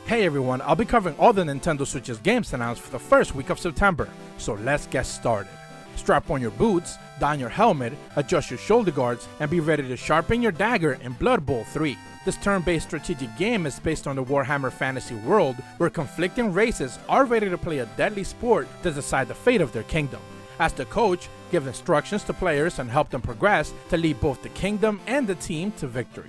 Hey everyone, I'll be covering all the Nintendo Switch's games announced for the first week of September, so let's get started. Strap on your boots, don your helmet, adjust your shoulder guards, and be ready to sharpen your dagger in Blood Bowl 3. This turn-based strategic game is based on the Warhammer fantasy world, where conflicting races are ready to play a deadly sport to decide the fate of their kingdom. As the coach, give instructions to players and help them progress to lead both the kingdom and the team to victory.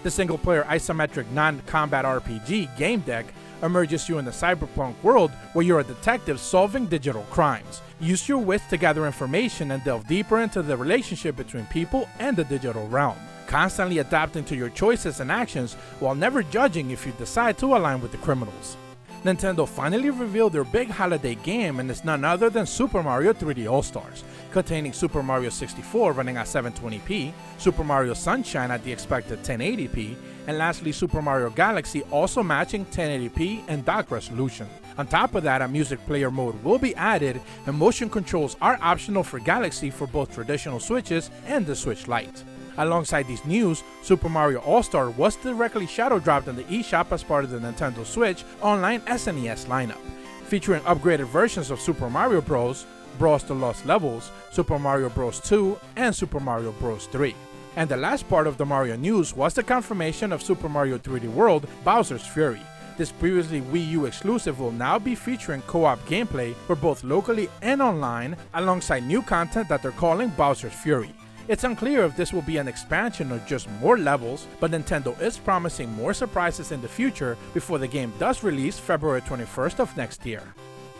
The single-player isometric non-combat RPG game deck immerses you in the cyberpunk world where you're a detective solving digital crimes. Use your wits to gather information and delve deeper into the relationship between people and the digital realm, constantly adapting to your choices and actions while never judging if you decide to align with the criminals. Nintendo finally revealed their big holiday game, and it's none other than Super Mario 3D All-Stars, containing Super Mario 64 running at 720p, Super Mario Sunshine at the expected 1080p, and lastly Super Mario Galaxy also matching 1080p and dock resolution. On top of that, a music player mode will be added, and motion controls are optional for Galaxy for both traditional Switches and the Switch Lite. Alongside these news, Super Mario All-Star was directly shadow dropped in the eShop as part of the Nintendo Switch Online SNES lineup, featuring upgraded versions of Super Mario Bros., Bros. The Lost Levels, Super Mario Bros. 2, and Super Mario Bros. 3. And the last part of the Mario news was the confirmation of Super Mario 3D World Bowser's Fury. This previously Wii U exclusive will now be featuring co-op gameplay for both locally and online, alongside new content that they're calling Bowser's Fury. It's unclear if this will be an expansion or just more levels, but Nintendo is promising more surprises in the future before the game does release February 21st of next year.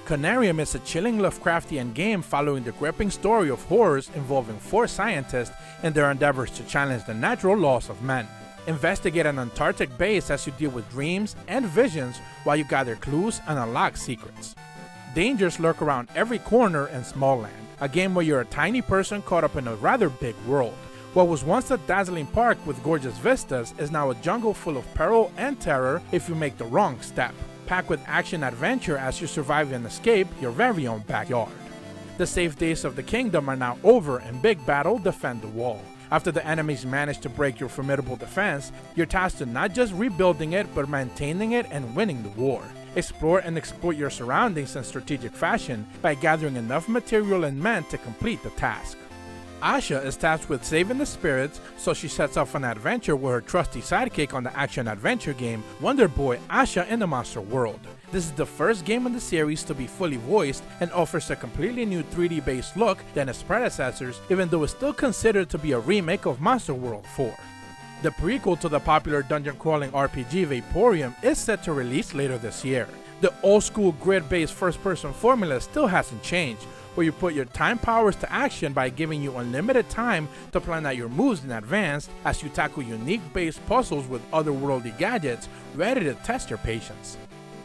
Conarium is a chilling Lovecraftian game following the gripping story of horrors involving 4 scientists in their endeavors to challenge the natural laws of men. Investigate an Antarctic base as you deal with dreams and visions while you gather clues and unlock secrets. Dangers lurk around every corner in Smalland, a game where you're a tiny person caught up in a rather big world. What was once a dazzling park with gorgeous vistas is now a jungle full of peril and terror if you make the wrong step, packed with action-adventure as you survive and escape your very own backyard. The safe days of the kingdom are now over, and Big Battle Defend the Wall. After the enemies manage to break your formidable defense, you're tasked to not just rebuilding it, but maintaining it and winning the war. Explore and exploit your surroundings in strategic fashion by gathering enough material and men to complete the task. Asha is tasked with saving the spirits, so she sets off on an adventure with her trusty sidekick on the action-adventure game Wonder Boy Asha in the Monster World. This is the first game in the series to be fully voiced and offers a completely new 3D-based look than its predecessors, even though it's still considered to be a remake of Monster World 4. The prequel to the popular dungeon-crawling RPG Vaporum is set to release later this year. The old-school grid-based first-person formula still hasn't changed, where you put your time powers to action by giving you unlimited time to plan out your moves in advance as you tackle unique-based puzzles with otherworldly gadgets ready to test your patience.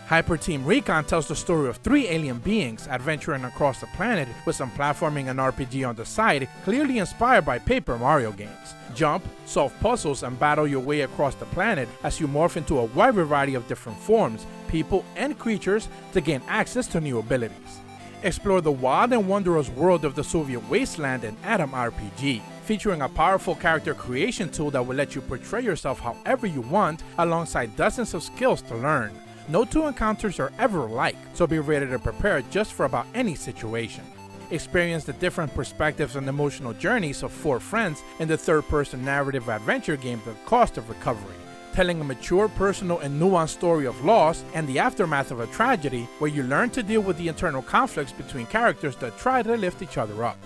Hyper Team Recon tells the story of 3 alien beings adventuring across the planet with some platforming and RPG on the side, clearly inspired by Paper Mario games. Jump, solve puzzles, and battle your way across the planet as you morph into a wide variety of different forms, people, and creatures to gain access to new abilities. Explore the wild and wondrous world of the Soviet wasteland in Atom RPG, featuring a powerful character creation tool that will let you portray yourself however you want, alongside dozens of skills to learn. No 2 encounters are ever alike, so be ready to prepare just for about any situation. Experience the different perspectives and emotional journeys of 4 friends in the third-person narrative adventure game The Cost of Recovery, telling a mature, personal, and nuanced story of loss and the aftermath of a tragedy where you learn to deal with the internal conflicts between characters that try to lift each other up.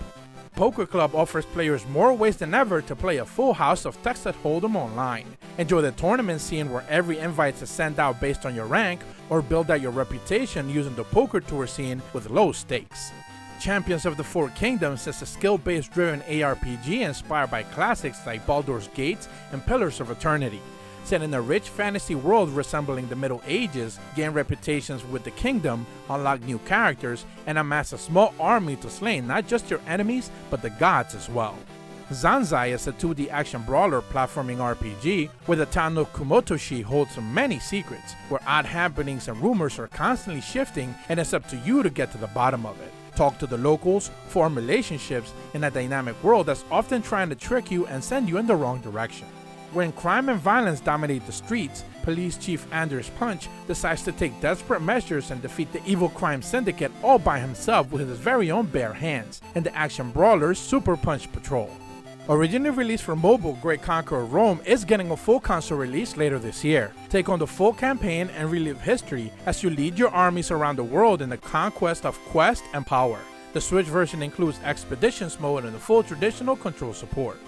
Poker Club offers players more ways than ever to play a full house of Texas Hold'em online. Enjoy the tournament scene where every invite is sent out based on your rank, or build out your reputation using the Poker Tour scene with low stakes. Champions of the Four Kingdoms is a skill-based driven ARPG inspired by classics like Baldur's Gate and Pillars of Eternity. Set in a rich fantasy world resembling the Middle Ages, gain reputations with the kingdom, unlock new characters, and amass a small army to slay not just your enemies, but the gods as well. Zanzai is a 2D action brawler platforming RPG where the town of Kumotoshi holds many secrets, where odd happenings and rumors are constantly shifting, and it's up to you to get to the bottom of it. Talk to the locals, form relationships in a dynamic world that's often trying to trick you and send you in the wrong direction. When crime and violence dominate the streets, Police Chief Anders Punch decides to take desperate measures and defeat the evil crime syndicate all by himself with his very own bare hands in the action brawler Super Punch Patrol. Originally released for mobile, Great Conqueror Rome is getting a full console release later this year. Take on the full campaign and relive history as you lead your armies around the world in the conquest of quest and power. The Switch version includes Expeditions mode and the full traditional control support.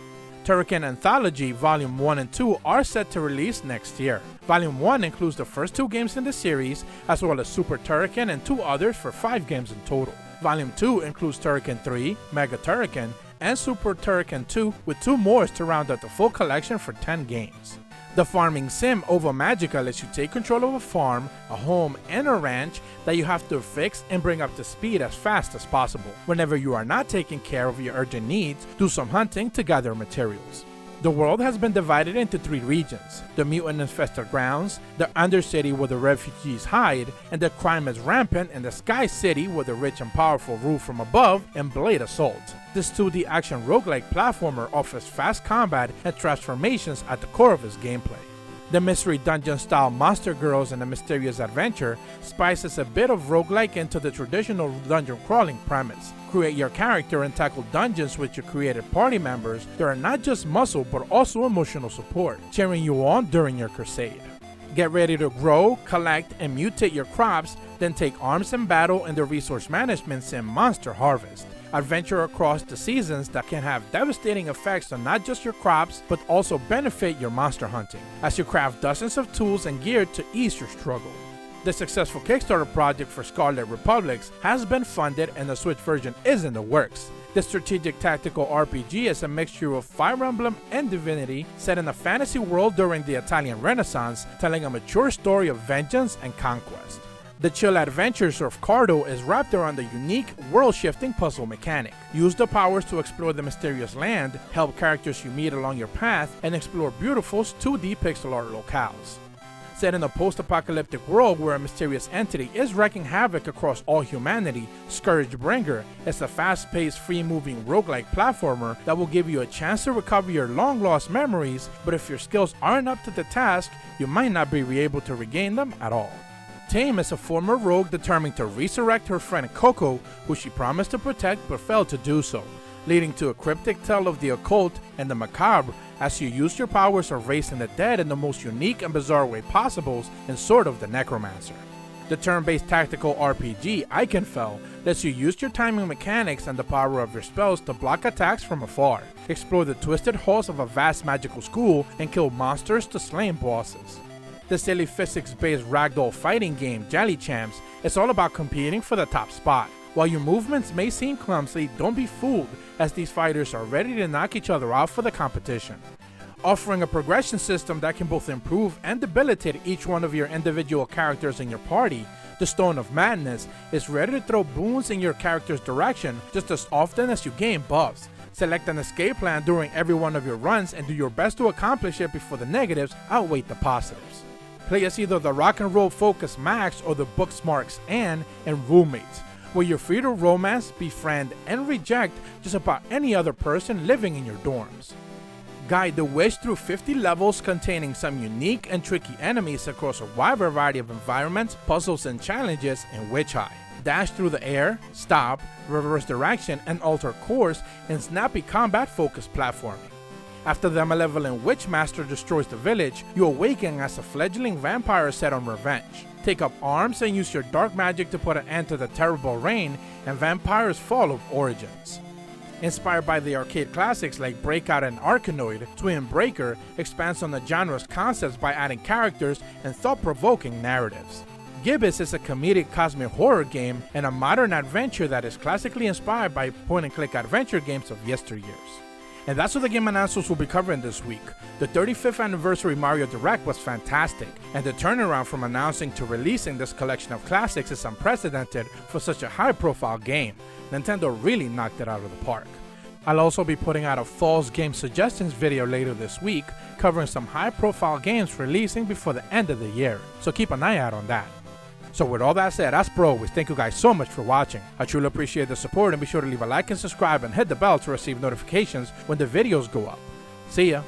Turrican Anthology Volume 1 and 2 are set to release next year. Volume 1 includes the first 2 games in the series, as well as Super Turrican and 2 others for 5 games in total. Volume 2 includes Turrican 3, Mega Turrican, and Super Turrican 2 with 2 more to round out the full collection for 10 games. The farming sim Ova Magica lets you take control of a farm, a home, and a ranch that you have to fix and bring up to speed as fast as possible. Whenever you are not taking care of your urgent needs, do some hunting to gather materials. The world has been divided into 3 regions: the mutant-infested grounds, the Undercity where the refugees hide, and the crime is rampant in the Sky City where the rich and powerful rule from above and Blade Assault. This 2D action roguelike platformer offers fast combat and transformations at the core of its gameplay. The mystery dungeon-style Monster Girls and the Myserious Adventur spices a bit of roguelike into the traditional dungeon crawling premise. Create your character and tackle dungeons with your created party members that are not just muscle but also emotional support, cheering you on during your crusade. Get ready to grow, collect, and mutate your crops, then take arms in battle in the resource management sim Monster Harvest. Adventure across the seasons that can have devastating effects on not just your crops, but also benefit your monster hunting, as you craft dozens of tools and gear to ease your struggle. The successful Kickstarter project for Scarlet Republics has been funded and the Switch version is in the works. The strategic tactical RPG is a mixture of Fire Emblem and Divinity set in a fantasy world during the Italian Renaissance, telling a mature story of vengeance and conquest. The chill adventures of Cardo is wrapped around a unique, world-shifting puzzle mechanic. Use the powers to explore the mysterious land, help characters you meet along your path, and explore beautiful 2D pixel art locales. Set in a post-apocalyptic world where a mysterious entity is wreaking havoc across all humanity, Scourge Bringer is a fast-paced, free-moving roguelike platformer that will give you a chance to recover your long-lost memories, but if your skills aren't up to the task, you might not be able to regain them at all. Tame is a former rogue determined to resurrect her friend Coco, who she promised to protect but failed to do so, leading to a cryptic tale of the occult and the macabre as you use your powers of raising the dead in the most unique and bizarre way possible in Sword of the Necromancer. The turn-based tactical RPG Iconfell lets you use your timing mechanics and the power of your spells to block attacks from afar, explore the twisted halls of a vast magical school, and kill monsters to slay bosses. The silly physics-based ragdoll fighting game Jelly Champs is all about competing for the top spot. While your movements may seem clumsy, don't be fooled, as these fighters are ready to knock each other out for the competition. Offering a progression system that can both improve and debilitate each one of your individual characters in your party, the Stone of Madness is ready to throw boons in your character's direction just as often as you gain buffs. Select an escape plan during every one of your runs and do your best to accomplish it before the negatives outweigh the positives. Play as either the rock and roll focus Max or the Booksmarks Anne and Roommates, where you're free to romance, befriend, and reject just about any other person living in your dorms. Guide the Witch through 50 levels containing some unique and tricky enemies across a wide variety of environments, puzzles, and challenges in Witch High. Dash through the air, stop, reverse direction, and alter course in snappy combat-focused platforming. After the malevolent Witchmaster destroys the village, you awaken as a fledgling vampire set on revenge. Take up arms and use your dark magic to put an end to the terrible reign and Vampire's Fall of Origins. Inspired by the arcade classics like Breakout and Arkanoid, Twin Breaker expands on the genre's concepts by adding characters and thought-provoking narratives. Gibbous is a comedic cosmic horror game and a modern adventure that is classically inspired by point-and-click adventure games of yesteryears. And that's what the game announcements we'll be covering this week. The 35th anniversary Mario Direct was fantastic, and the turnaround from announcing to releasing this collection of classics is unprecedented for such a high-profile game. Nintendo really knocked it out of the park. I'll also be putting out a Fall's Game Suggestions video later this week, covering some high-profile games releasing before the end of the year, so keep an eye out on that. So with all that said, as per always, thank you guys so much for watching. I truly appreciate the support, and be sure to leave a like and subscribe and hit the bell to receive notifications when the videos go up. See ya!